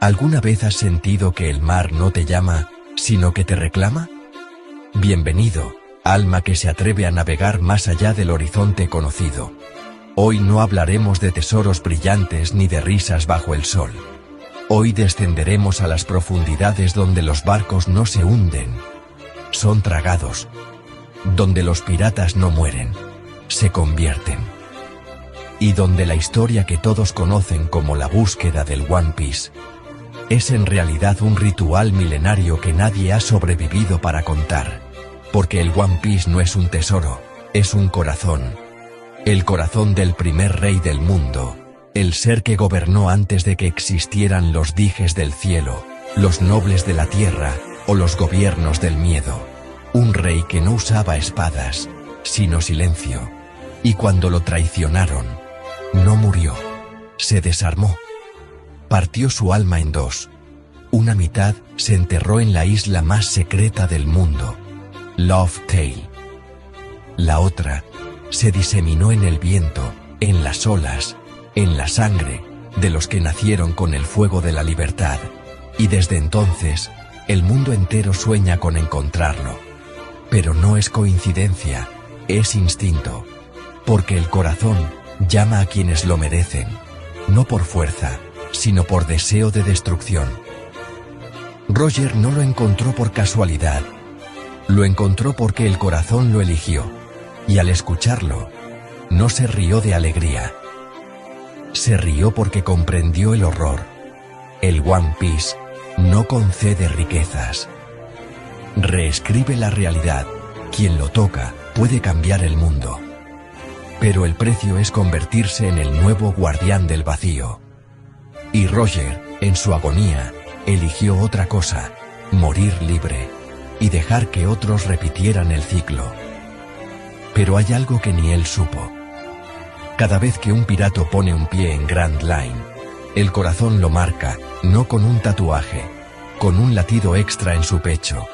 ¿Alguna vez has sentido que el mar no te llama, sino que te reclama? Bienvenido, alma que se atreve a navegar más allá del horizonte conocido. Hoy no hablaremos de tesoros brillantes ni de risas bajo el sol. Hoy descenderemos a las profundidades donde los barcos no se hunden, son tragados. Donde los piratas no mueren, se convierten. Y donde la historia que todos conocen como la búsqueda del One Piece es en realidad un ritual milenario que nadie ha sobrevivido para contar. Porque el One Piece no es un tesoro, es un corazón. El corazón del primer rey del mundo, el ser que gobernó antes de que existieran los dijes del cielo, los nobles de la tierra o los gobiernos del miedo. Un rey que no usaba espadas, sino silencio. Y cuando lo traicionaron, no murió, se desarmó. Partió su alma en dos. Una mitad se enterró en la isla más secreta del mundo, Laugh Tale. La otra se diseminó en el viento, en las olas, en la sangre de los que nacieron con el fuego de la libertad. Y desde entonces, el mundo entero sueña con encontrarlo. Pero no es coincidencia, es instinto. Porque el corazón llama a quienes lo merecen, no por fuerza, sino por deseo de destrucción. Roger no lo encontró por casualidad. Lo encontró porque el corazón lo eligió. Y al escucharlo, no se rió de alegría. Se rió porque comprendió el horror. El One Piece no concede riquezas. Reescribe la realidad. Quien lo toca puede cambiar el mundo. Pero el precio es convertirse en el nuevo guardián del vacío. Y Roger, en su agonía, eligió otra cosa, morir libre, y dejar que otros repitieran el ciclo. Pero hay algo que ni él supo. Cada vez que un pirata pone un pie en Grand Line, el corazón lo marca, no con un tatuaje, con un latido extra en su pecho.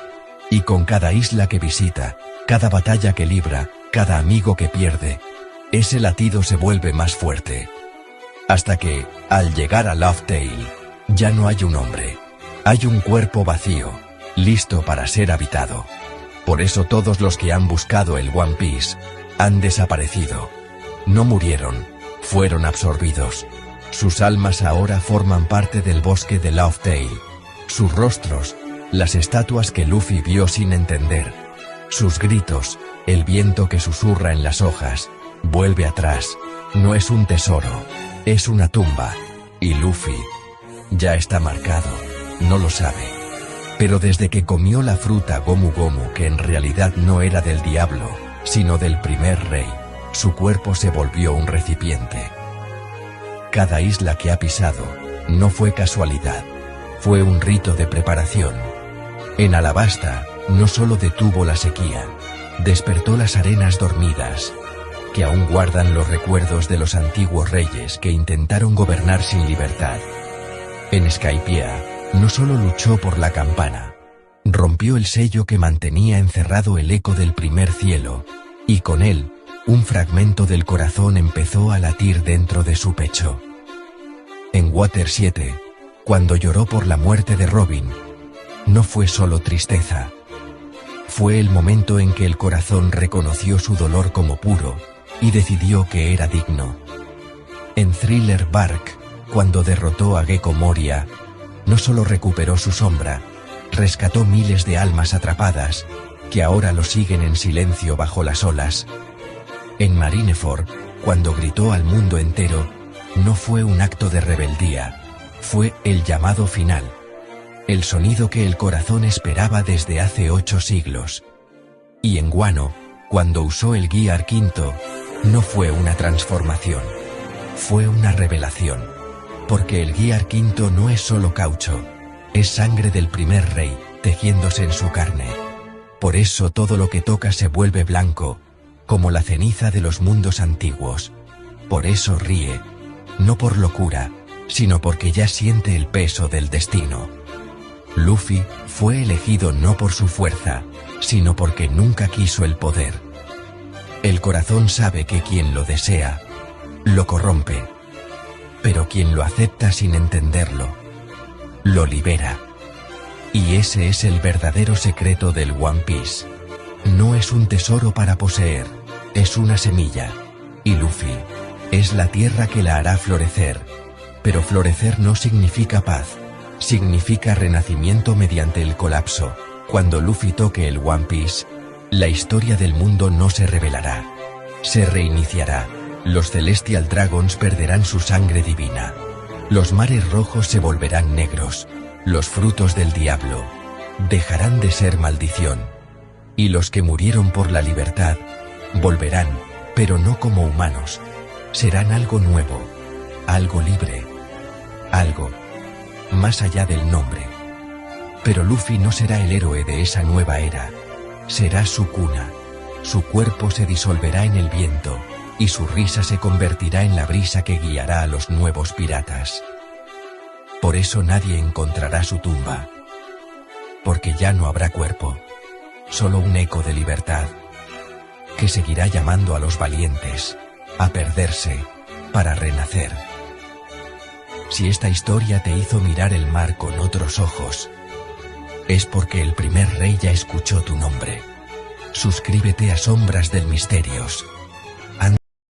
Y con cada isla que visita, cada batalla que libra, cada amigo que pierde, ese latido se vuelve más fuerte. Hasta que, al llegar a Laugh Tale, ya no hay un hombre. Hay un cuerpo vacío, listo para ser habitado. Por eso todos los que han buscado el One Piece han desaparecido. No murieron, fueron absorbidos. Sus almas ahora forman parte del bosque de Laugh Tale. Sus rostros, las estatuas que Luffy vio sin entender. Sus gritos, el viento que susurra en las hojas. Vuelve atrás, no es un tesoro, es una tumba. Y Luffy ya está marcado, no lo sabe. Pero desde que comió la fruta Gomu Gomu, que en realidad no era del diablo, sino del primer rey, su cuerpo se volvió un recipiente. Cada isla que ha pisado no fue casualidad, fue un rito de preparación. En Alabasta no solo detuvo la sequía, despertó las arenas dormidas, que aún guardan los recuerdos de los antiguos reyes que intentaron gobernar sin libertad. En Skypiea no solo luchó por la campana, rompió el sello que mantenía encerrado el eco del primer cielo, y con él, un fragmento del corazón empezó a latir dentro de su pecho. En Water 7, cuando lloró por la muerte de Robin, no fue solo tristeza. Fue el momento en que el corazón reconoció su dolor como puro, y decidió que era digno. En Thriller Bark, cuando derrotó a Gecko Moria, no solo recuperó su sombra, rescató miles de almas atrapadas, que ahora lo siguen en silencio bajo las olas. En Marineford, cuando gritó al mundo entero, no fue un acto de rebeldía, fue el llamado final, el sonido que el corazón esperaba desde hace 8 siglos. Y en Wano, cuando usó el Gear V, no fue una transformación, fue una revelación, porque el Gear V no es solo caucho, es sangre del primer rey, tejiéndose en su carne. Por eso todo lo que toca se vuelve blanco, como la ceniza de los mundos antiguos. Por eso ríe, no por locura, sino porque ya siente el peso del destino. Luffy fue elegido no por su fuerza, sino porque nunca quiso el poder. El corazón sabe que quien lo desea, lo corrompe. Pero quien lo acepta sin entenderlo, lo libera. Y ese es el verdadero secreto del One Piece. No es un tesoro para poseer, es una semilla. Y Luffy es la tierra que la hará florecer. Pero florecer no significa paz, significa renacimiento mediante el colapso. Cuando Luffy toque el One Piece, la historia del mundo no se revelará, se reiniciará. Los Celestial Dragons perderán su sangre divina. Los mares rojos se volverán negros. Los frutos del diablo dejarán de ser maldición. Y los que murieron por la libertad volverán, pero no como humanos. Serán algo nuevo, algo libre, algo más allá del nombre. Pero Luffy no será el héroe de esa nueva era. Será su cuna. Su cuerpo se disolverá en el viento, y su risa se convertirá en la brisa que guiará a los nuevos piratas. Por eso nadie encontrará su tumba. Porque ya no habrá cuerpo. Solo un eco de libertad, que seguirá llamando a los valientes a perderse, para renacer. Si esta historia te hizo mirar el mar con otros ojos, es porque el primer rey ya escuchó tu nombre. Suscríbete a Sombras del Misterios.